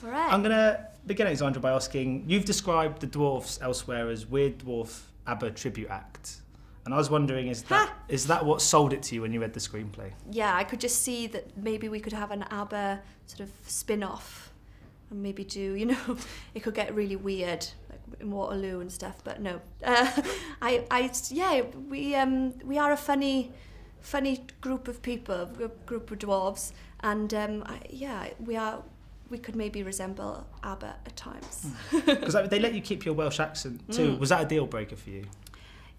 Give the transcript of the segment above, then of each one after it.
All right. I'm going to begin, Alexandra, by asking, you've described the dwarfs elsewhere as Weird Dwarf ABBA tribute act. And I was wondering, is that what sold it to you when you read the screenplay? Yeah, I could just see that maybe we could have an ABBA sort of spin-off and maybe do, it could get really weird, like in Waterloo and stuff, but no. We are a funny group of people, a group of dwarves, and we could maybe resemble ABBA at times. Because they let you keep your Welsh accent too. Was that a deal breaker for you?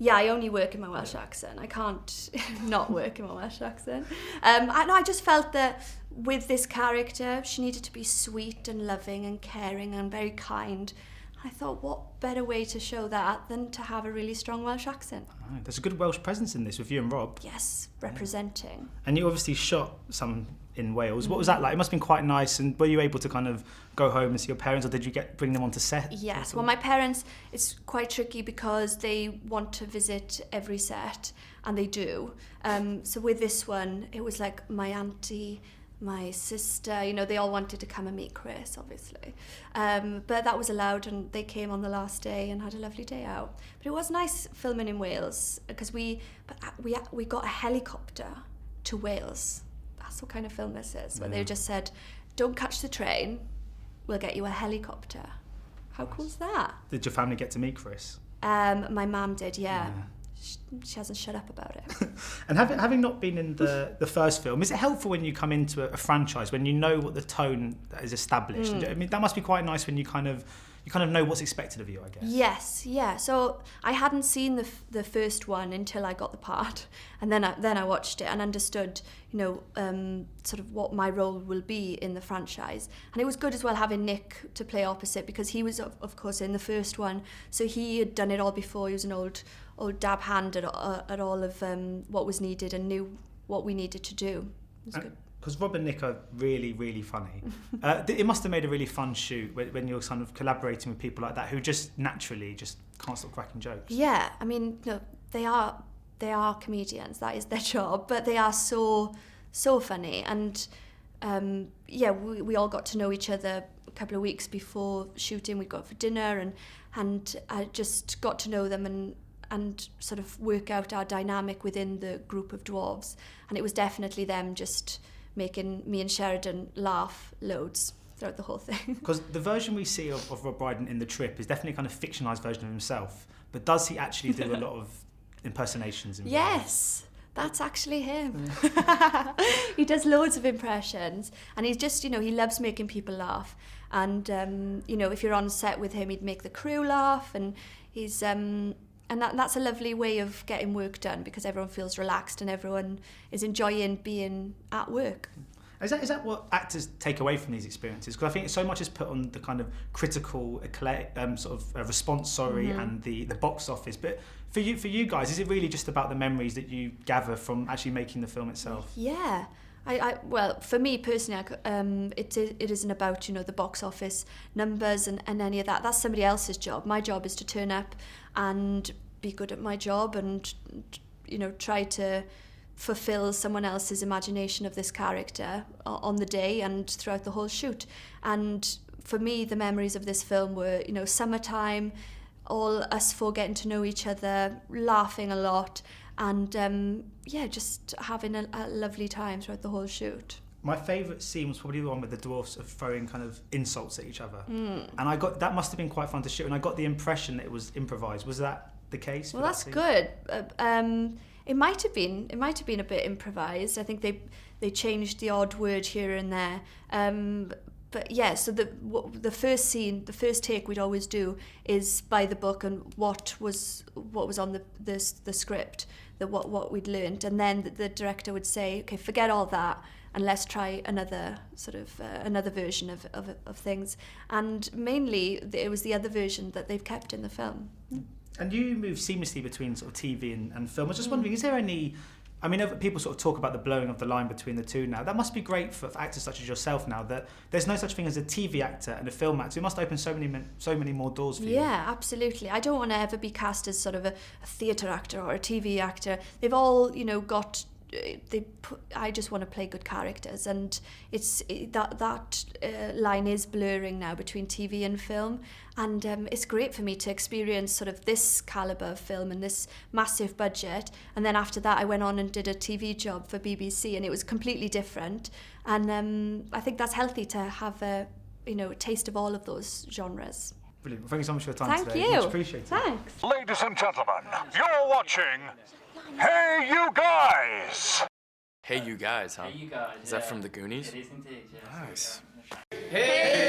Yeah, I only work in my Welsh accent. I can't not work in my Welsh accent. I just felt that with this character, she needed to be sweet and loving and caring and very kind. I thought, what better way to show that than to have a really strong Welsh accent? Oh, there's a good Welsh presence in this with you and Rob. Yes, representing. And you obviously shot some in Wales. What was that like? It must have been quite nice. And were you able to kind of go home and see your parents, or did you bring them onto set? Yes. Well, my parents, it's quite tricky because they want to visit every set, and they do. So with this one, it was like my auntie, my sister, they all wanted to come and meet Chris, obviously. But that was allowed, and they came on the last day and had a lovely day out. But it was nice filming in Wales because we got a helicopter to Wales. That's what kind of film this is, where they just said, don't catch the train, we'll get you a helicopter. How cool is that? Did your family get to meet Chris? My mum did, yeah. She hasn't shut up about it. And having not been in the first film, is it helpful when you come into a franchise, when you know what the tone that is established? I mean, that must be quite nice when you kind of know what's expected of you, I guess. Yes, yeah. So I hadn't seen the first one until I got the part, and then I watched it and understood, sort of what my role will be in the franchise. And it was good as well having Nick to play opposite, because he was of course in the first one, so he had done it all before. He was an old dab hand at all of what was needed and knew what we needed to do. It was good. Because Rob and Nick are really, really funny. It must have made a really fun shoot when you're kind of collaborating with people like that who just naturally just can't stop cracking jokes. Yeah, I mean, they are comedians. That is their job, but they are so funny. And we all got to know each other a couple of weeks before shooting. We got for dinner, and I just got to know them and sort of work out our dynamic within the group of dwarves. And it was definitely them just making me and Sheridan laugh loads throughout the whole thing. Because the version we see of Rob Brydon in The Trip is definitely a kind of fictionalised version of himself, but does he actually do a lot of impersonations? Yes, that's actually him. He does loads of impressions, and he's just, he loves making people laugh. And, if you're on set with him, he'd make the crew laugh, and he's... And that's a lovely way of getting work done, because everyone feels relaxed and everyone is enjoying being at work. Is that what actors take away from these experiences? Because I think so much is put on the kind of critical response, and the box office. But for you guys, is it really just about the memories that you gather from actually making the film itself? Yeah. Well, for me personally, it isn't about, the box office numbers and any of that. That's somebody else's job. My job is to turn up and be good at my job and, try to fulfill someone else's imagination of this character on the day and throughout the whole shoot. And for me, the memories of this film were, summertime, all us four getting to know each other, laughing a lot, and just having a lovely time throughout the whole shoot. My favourite scene was probably the one with the dwarfs of throwing kind of insults at each other. And that must have been quite fun to shoot, and I got the impression that it was improvised. Was that the case? Well, that's good. It might have been a bit improvised. I think they changed the odd word here and there. But yeah, so the first scene, the first take we'd always do is by the book and what was on the script, what we'd learnt, and then the director would say, okay, forget all that and let's try another version of things. And mainly it was the other version that they've kept in the film. And you move seamlessly between sort of TV and film. I was just wondering, is there any... I mean, people sort of talk about the blurring of the line between the two now. That must be great for actors such as yourself now, that there's no such thing as a TV actor and a film actor. It must open so many more doors for you. Yeah, absolutely. I don't want to ever be cast as sort of a theatre actor or a TV actor. They've all, got I just want to play good characters, and that line is blurring now between TV and film, and it's great for me to experience sort of this calibre of film and this massive budget, and then after that I went on and did a TV job for BBC, and it was completely different, and I think that's healthy to have a taste of all of those genres. Brilliant. Thank you so much for your time Thank today. you. Much appreciated. Thanks. Ladies and gentlemen, you're watching Hey You Guys! Hey You Guys, huh? Hey, you guys. Is that from the Goonies? It is indeed, yeah. Nice. Hey!